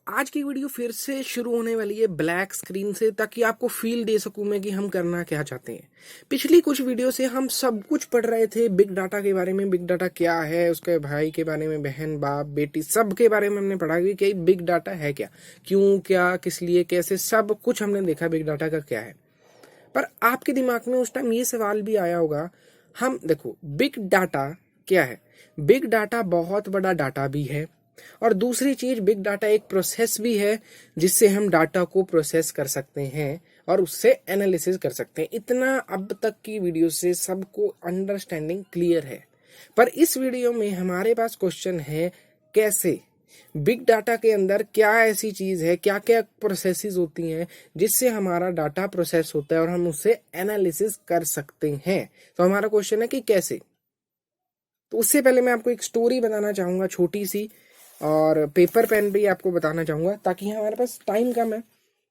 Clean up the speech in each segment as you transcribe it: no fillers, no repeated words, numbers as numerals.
आज की वीडियो फिर से शुरू होने वाली है ब्लैक स्क्रीन से, ताकि आपको फील दे सकूं मैं कि हम करना क्या चाहते हैं। पिछली कुछ वीडियो से हम सब कुछ पढ़ रहे थे बिग डाटा के बारे में। बिग डाटा क्या है, उसके भाई के बारे में, बहन बाप बेटी सब के बारे में हमने पढ़ा कि बिग डाटा है क्या, क्यों, क्या, किस लिए, कैसे, सब कुछ हमने देखा बिग डाटा का क्या है। पर आपके दिमाग में उस टाइम ये सवाल भी आया होगा, हम देखो बिग डाटा क्या है। बिग डाटा बहुत बड़ा डाटा भी है, और दूसरी चीज बिग डाटा एक प्रोसेस भी है जिससे हम डाटा को प्रोसेस कर सकते हैं और उससे एनालिसिस कर सकते हैं। इतना अब तक की वीडियो से सबको अंडरस्टैंडिंग क्लियर है। पर इस वीडियो में हमारे पास क्वेश्चन है, कैसे बिग डाटा के अंदर क्या ऐसी चीज है, क्या क्या प्रोसेसेस होती हैं जिससे हमारा डाटा प्रोसेस होता है और हम उससे एनालिसिस कर सकते हैं। तो हमारा क्वेश्चन है कि कैसे। तो उससे पहले मैं आपको एक स्टोरी बताना चाहूंगा छोटी सी, और पेपर पेन भी आपको बताना चाहूंगा, ताकि हमारे पास टाइम कम है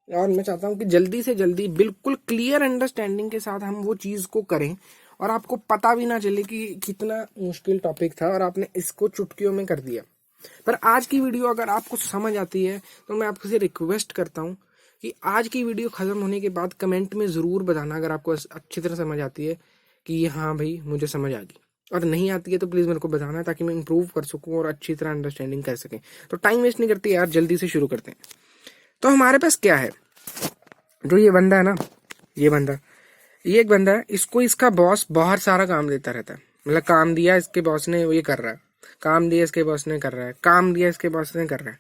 और मैं चाहता हूं कि जल्दी से जल्दी बिल्कुल क्लियर अंडरस्टैंडिंग के साथ हम वो चीज को करें और आपको पता भी ना चले कि कितना मुश्किल टॉपिक था और आपने इसको चुटकियों में कर दिया। पर आज की वीडियो अगर आपको समझ आती है तो मैं आपसे रिक्वेस्ट करता हूँ कि आज की वीडियो खत्म होने के बाद कमेंट में जरूर बताना अगर आपको अच्छी तरह समझ आती है कि हाँ भाई मुझे समझ आ गई, और नहीं आती है तो प्लीज मेरे को बताना ताकि मैं इंप्रूव कर सकूं और अच्छी तरह अंडरस्टैंडिंग कर सकें। तो टाइम वेस्ट नहीं करते यार, जल्दी से शुरू करते हैं। तो हमारे पास क्या है, जो ये बंदा है ना, ये एक बंदा है, इसको इसका बॉस बहुत सारा काम देता रहता है। मतलब काम दिया इसके बॉस ने, वो ये कर रहा है, काम दिया इसके बॉस ने कर रहा है, काम दिया इसके बॉस ने कर रहा है।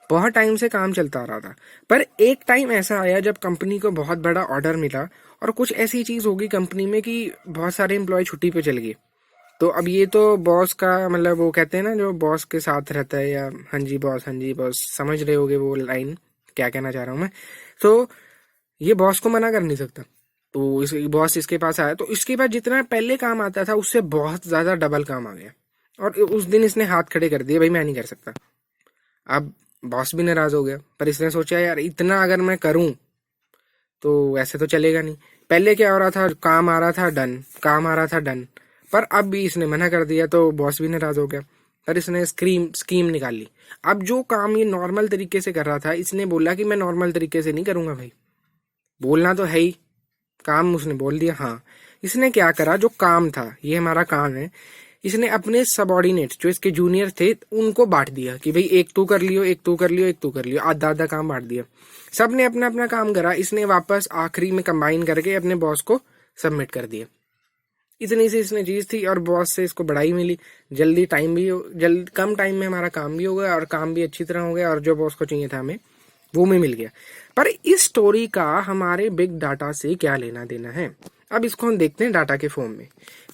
बहुत टाइम से काम चलता आ रहा था। पर एक टाइम ऐसा आया जब कंपनी को बहुत बड़ा ऑर्डर मिला और कुछ ऐसी चीज होगी कंपनी में कि बहुत सारे एम्प्लॉय छुट्टी पे चल गए। तो अब ये तो बॉस का, मतलब वो कहते हैं ना जो बॉस के साथ रहता है, या हाँ जी बॉस, समझ रहे होगे वो लाइन क्या कहना चाह रहा हूँ मैं। तो ये बॉस को मना कर नहीं सकता। तो इस बॉस इसके पास आया, तो इसके पास जितना पहले काम आता था उससे बहुत ज्यादा डबल काम आ गया, और उस दिन इसने हाथ खड़े कर दिए, भाई मैं नहीं कर सकता। अब बॉस भी नाराज हो गया, पर इसने सोचा यार इतना अगर मैं करूं तो ऐसे तो चलेगा नहीं। पहले क्या हो रहा था, काम आ रहा था डन, काम आ रहा था डन, पर अब भी इसने मना कर दिया तो बॉस भी नाराज हो गया। पर इसने स्कीम निकाल ली। अब जो काम ये नॉर्मल तरीके से कर रहा था, इसने बोला कि मैं नॉर्मल तरीके से नहीं करूंगा भाई, बोलना तो है ही, काम उसने बोल दिया। हाँ, इसने क्या करा, जो काम था, ये हमारा काम है, इसने अपने सबॉर्डिनेट जो इसके जूनियर थे उनको बांट दिया कि भाई एक तू कर लियो, एक तू कर लियो, एक तू कर लियो, आधा आधा काम बांट दिया। सबने अपना अपना काम करा, इसने वापस आखिरी में कंबाइन करके अपने बॉस को सबमिट कर दिया। इतनी सी इसने चीज थी और बॉस से इसको बड़ाई मिली, जल्दी टाइम भी जल्द कम टाइम में हमारा काम भी हो गया और काम भी अच्छी तरह हो गया, और जो बॉस को चाहिए था हमें वो में मिल गया। पर इस स्टोरी का हमारे बिग डाटा से क्या लेना देना है, अब इसको हम देखते हैं डाटा के फॉर्म में।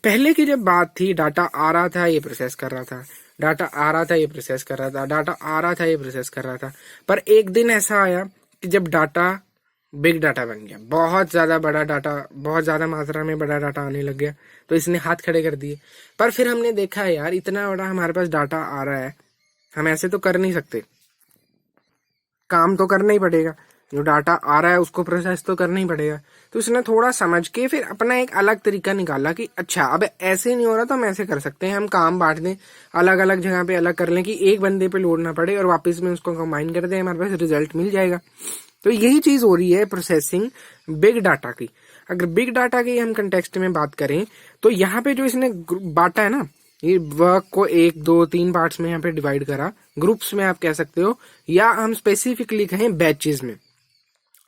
पहले की जब बात थी, डाटा आ रहा था ये प्रोसेस कर रहा था, डाटा आ रहा था ये प्रोसेस कर रहा था, डाटा आ रहा था ये प्रोसेस कर रहा था। पर एक दिन ऐसा आया कि जब डाटा बिग डाटा बन गया, बहुत ज्यादा बड़ा डाटा, बहुत ज्यादा मात्रा में बड़ा डाटा आने लग गया, तो इसने हाथ खड़े कर दिए। पर फिर हमने देखा है यार इतना बड़ा हमारे पास डाटा आ रहा है, हम ऐसे तो कर नहीं सकते, काम तो करना ही पड़ेगा, जो डाटा आ रहा है उसको प्रोसेस तो करना ही पड़ेगा। तो इसने थोड़ा समझ के फिर अपना एक अलग तरीका निकाला कि अच्छा अब ऐसे नहीं हो रहा तो हम ऐसे कर सकते हैं, हम काम बांट दें, अलग अलग जगह पे अलग कर लें कि एक बंदे पे लोड ना पड़े, और वापस में उसको कंबाइन कर दें, हमारे पास रिजल्ट मिल जाएगा। तो यही चीज हो रही है प्रोसेसिंग बिग डाटा की। अगर बिग डाटा की हम कंटेक्स्ट में बात करें तो यहाँ पे जो इसने बांटा है ना, ये वर्क को 1 2 3 पार्ट्स में यहाँ पे डिवाइड करा, ग्रुप्स में आप कह सकते हो, या हम स्पेसिफिकली कहें बैचेस में।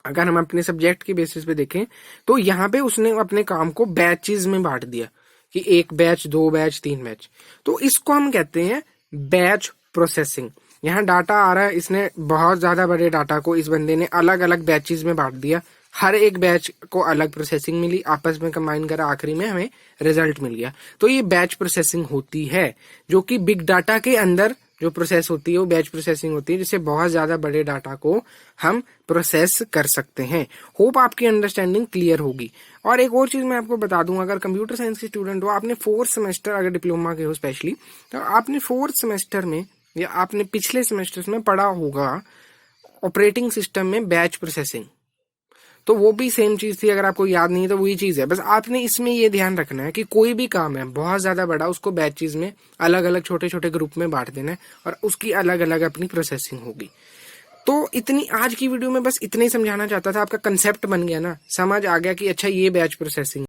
अगर हम अपने सब्जेक्ट की बेसिस पे देखें तो यहाँ पे उसने अपने काम को बैचेस में बांट दिया कि 1 बैच, 2 बैच, 3 बैच। तो इसको हम कहते हैं बैच प्रोसेसिंग। यहाँ डाटा आ रहा है, इसने बहुत ज्यादा बड़े डाटा को इस बंदे ने अलग अलग बैचेस में बांट दिया, हर एक बैच को अलग प्रोसेसिंग मिली, आपस में कंबाइन करा, आखिरी में हमें रिजल्ट मिल गया। तो ये बैच प्रोसेसिंग होती है, जो कि बिग डाटा के अंदर जो प्रोसेस होती है वो बैच प्रोसेसिंग होती है, जिससे बहुत ज्यादा बड़े डाटा को हम प्रोसेस कर सकते हैं। होप आपकी अंडरस्टैंडिंग क्लियर होगी। और एक और चीज मैं आपको बता दूं, अगर कंप्यूटर साइंस के स्टूडेंट हो, आपने 4th सेमेस्टर, अगर डिप्लोमा के हो स्पेशली, तो आपने 4th सेमेस्टर में या आपने पिछले सेमेस्टर्स में पढ़ा होगा ऑपरेटिंग सिस्टम में बैच प्रोसेसिंग। तो वो भी सेम चीज थी, अगर आपको याद नहीं है तो वही चीज है। बस आपने इसमें ये ध्यान रखना है कि कोई भी काम है बहुत ज्यादा बड़ा, उसको बैचेस में अलग अलग छोटे छोटे ग्रुप में बांट देना है और उसकी अलग अलग अपनी प्रोसेसिंग होगी। तो इतनी आज की वीडियो में बस इतना ही समझाना चाहता था, आपका कंसेप्ट बन गया ना, समझ आ गया कि अच्छा ये बैच प्रोसेसिंग